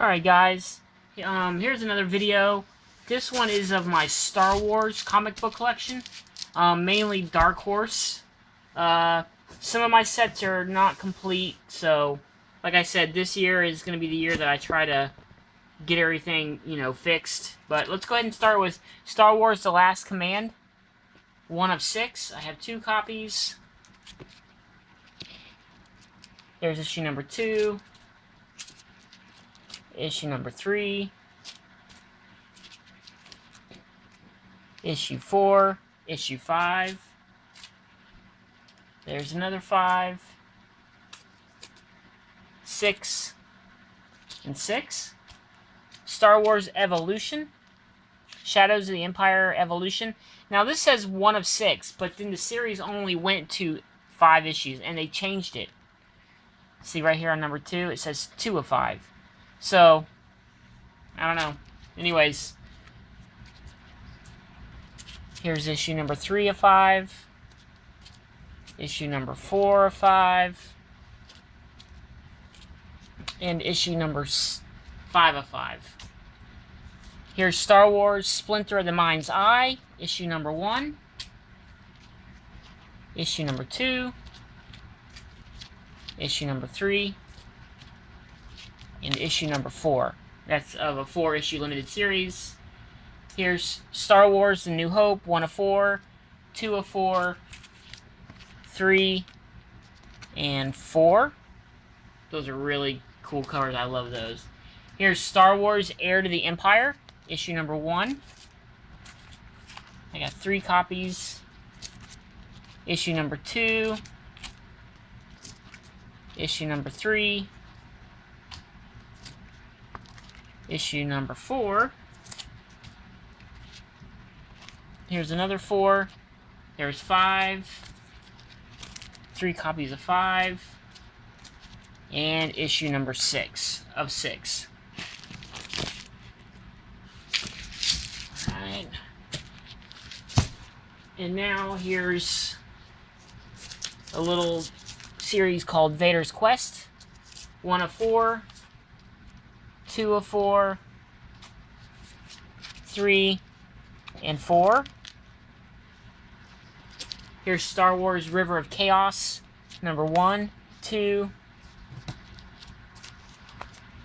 Alright guys, here's another video. This one is of my Star Wars comic book collection, mainly Dark Horse. Some of my sets are not complete, so like I said, this year is going to be the year that I try to get everything, fixed. But let's go ahead and start with Star Wars The Last Command, 1 of 6. I have 2 copies. There's issue number 2. Issue number 3, issue 4, issue 5, there's another 5, 6, and 6, Star Wars Evolution, Shadows of the Empire Evolution. Now this says 1 of 6, but then the series only went to 5 issues, and they changed it. See right here on number 2, it says 2 of 5. So, I don't know. Anyways, here's issue number 3 of 5. Issue number 4 of 5. And issue number 5 of 5. Here's Star Wars Splinter of the Mind's Eye. Issue number 1. Issue number 2. Issue number 3. And issue number 4. That's of a 4-issue limited series. Here's Star Wars The New Hope, 1 of 4, 2 of 4, 3, and 4. Those are really cool covers. I love those. Here's Star Wars Heir to the Empire, issue number 1. I got 3 copies. Issue number 2. Issue number 3. Issue number 4. Here's another 4. There's 5. 3 copies of 5. And issue number 6 of 6. Alright. And now here's a little series called Vader's Quest. 1 of 4. 2 of 4, 3, and 4. Here's Star Wars River of Chaos, number 1, 2,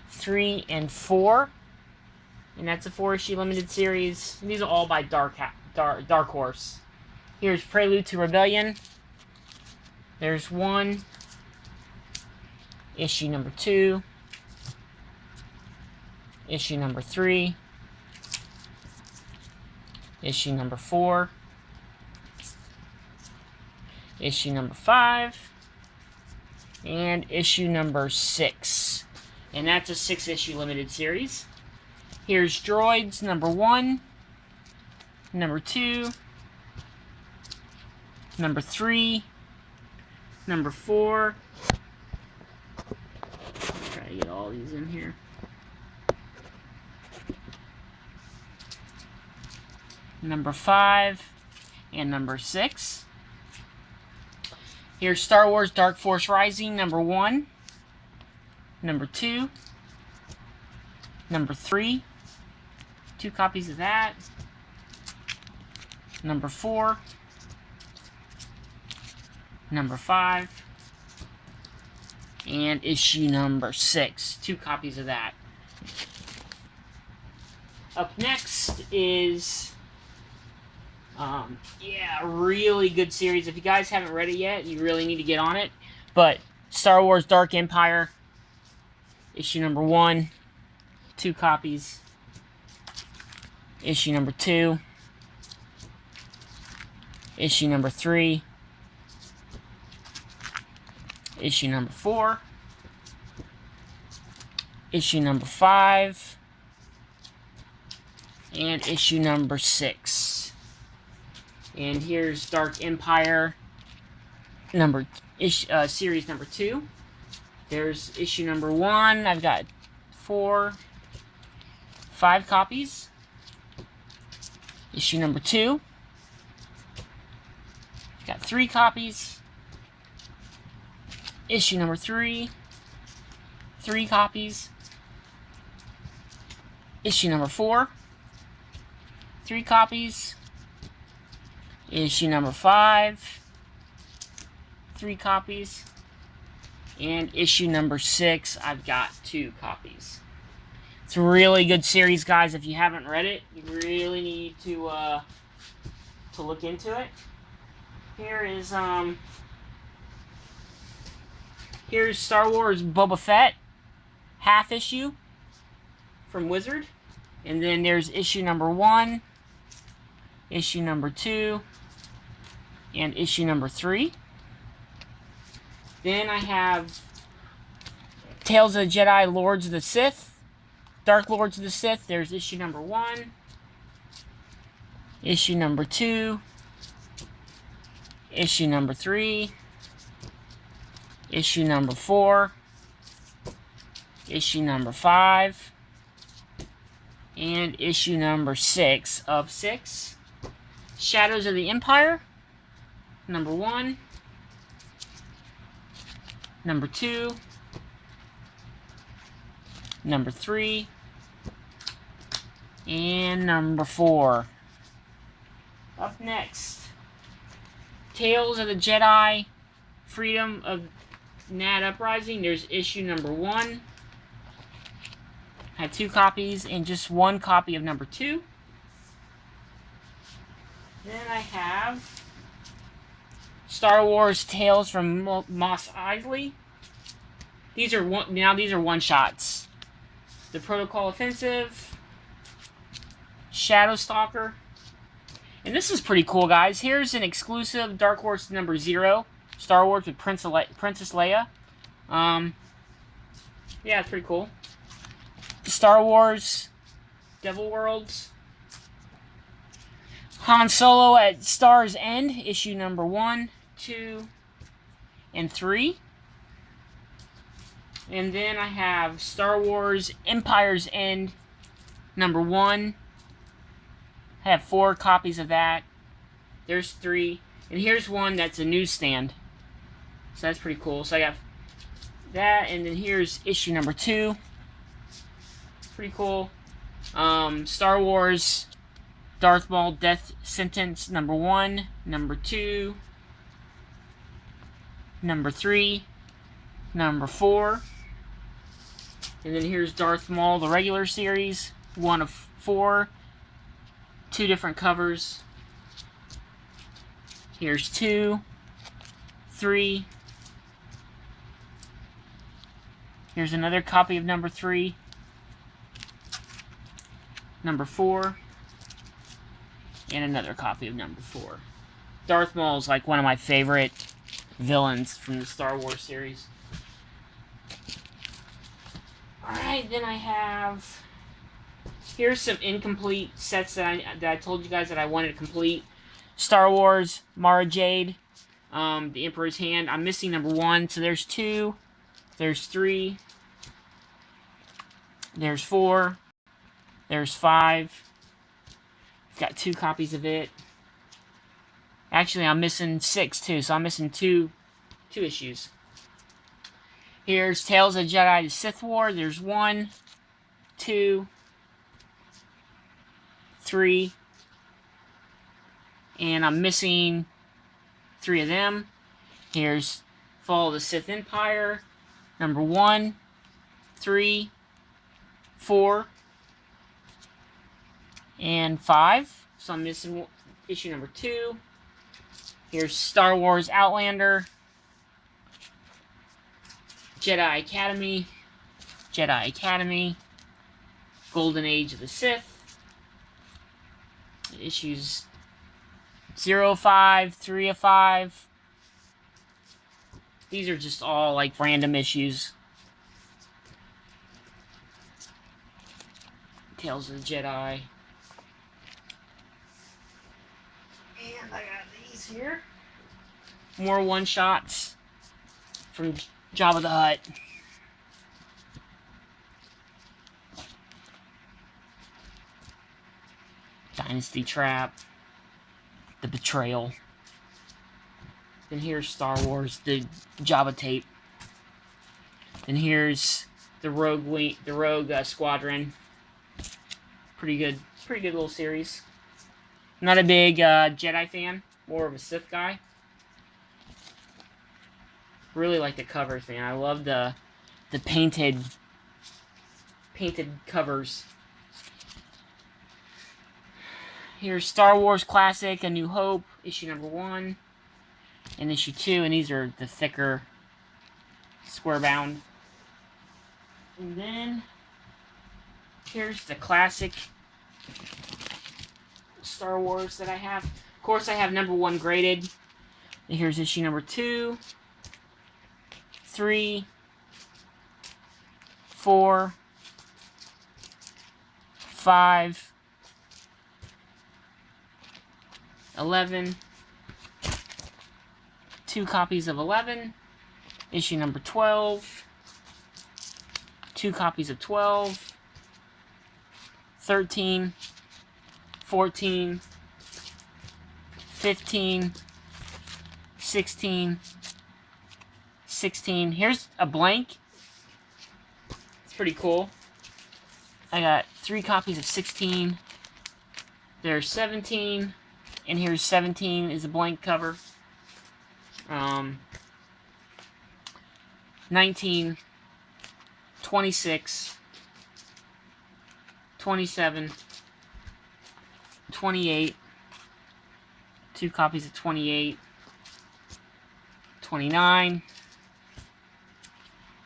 3, and 4. And that's a 4-issue limited series. And these are all by Dark Horse. Here's Prelude to Rebellion. There's 1. Issue number 2. Issue number 3, issue number 4, issue number 5, and issue number 6. And that's a 6-issue limited series. Here's Droids, number 1, number 2, number 3, number 4. Try to get all these in here. Number 5, and number 6. Here's Star Wars Dark Force Rising, number 1, number 2, number 3, 2 copies of that, number 4, number 5, and issue number 6, 2 copies of that. Up next is really good series. If you guys haven't read it yet, you really need to get on it. But Star Wars Dark Empire, issue number 1, 2 copies. Issue number 2. Issue number 3. Issue number 4. Issue number 5. And issue number 6. And here's Dark Empire series number 2. There's issue number 1. I've got 5 copies. Issue number 2. I've got 3 copies. Issue number 3. 3 copies. issue number 4, 3 copies. Issue number 5, 3 copies. And issue number 6, I've got 2 copies. It's a really good series, guys. If you haven't read it, you really need to look into it. Here is here's Star Wars Boba Fett, half issue from Wizard. And then there's issue number 1, issue number 2, and issue number 3. Then I have Tales of the Jedi, Lords of the Sith, Dark Lords of the Sith. There's issue number 1, issue number 2, issue number 3, issue number 4, issue number 5, and issue number 6 of 6. Shadows of the Empire, number 1, number 2, number 3, and number 4. Up next, Tales of the Jedi, Freedom of Nad Uprising. There's issue number 1. I had 2 copies and just 1 copy of number 2. Then I have Star Wars Tales from Mos Eisley. These are one-shots. The Protocol Offensive, Shadowstalker. And this is pretty cool, guys. Here's an exclusive Dark Horse number 0, Star Wars with Princess Leia. Yeah, it's pretty cool. Star Wars Devil Worlds. Han Solo at Star's End, issue number 1, 2, and 3. And then I have Star Wars Empire's End, number 1. I have 4 copies of that. There's 3. And here's one that's a newsstand. So that's pretty cool. So I got that, and then here's issue number 2. Pretty cool. Star Wars Darth Maul Death Sentence, number 1, number 2, number 3, number 4. And then here's Darth Maul, the regular series, 1 of 4. 2 different covers. Here's 2, 3. Here's another copy of number 3, number 4, and another copy of number 4. Darth Maul is like one of my favorite villains from the Star Wars series. Alright, then I have... Here's some incomplete sets that I told you guys that I wanted to complete. Star Wars, Mara Jade, The Emperor's Hand. I'm missing number 1, so there's 2, there's 3, there's 4, there's 5. I've got 2 copies of it. Actually, I'm missing 6 too, so I'm missing two issues. Here's Tales of Jedi: The Sith War. There's 1, 2, 3, and I'm missing 3 of them. Here's Fall of the Sith Empire, number 1, 3, 4, and 5. So I'm missing issue number 2. Here's Star Wars Outlander, Jedi Academy, Golden Age of the Sith. Issues 0 of 5, 3 of 5. These are just all like random issues. Tales of the Jedi. And I got these here. More one-shots from Jabba the Hutt. Dynasty Trap. The Betrayal. Then here's Star Wars, the Jabba tape. Then here's the Rogue Squadron. Pretty good little series. Not a big Jedi fan, more of a Sith guy. Really like the covers, man. I love the painted covers. Here's Star Wars Classic, A New Hope, issue number 1, and issue 2, and these are the thicker square bound. And then here's the classic Star Wars that I have. Of course, I have number 1 graded. And here's issue number 2, 3, 4, 5, 11, 2 copies of 11, issue number 12, 2 copies of 12, 13, 14, 15, 16, 16. Here's a blank. It's pretty cool. I got 3 copies of 16. There's 17. And here's 17 is a blank cover. 19, 26, 27, 28, 2 copies of 28, 29,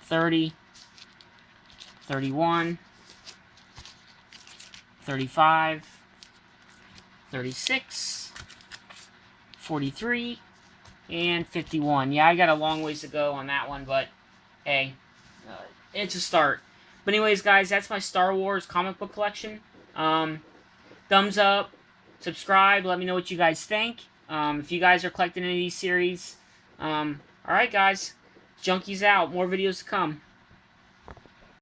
30, 31, 35, 36, 43, and 51. Yeah, I got a long ways to go on that one, but hey, it's a start. But anyways, guys, that's my Star Wars comic book collection. Thumbs up, subscribe, let me know what you guys think. If you guys are collecting any of these series. Alright, guys, Junkies out. More videos to come.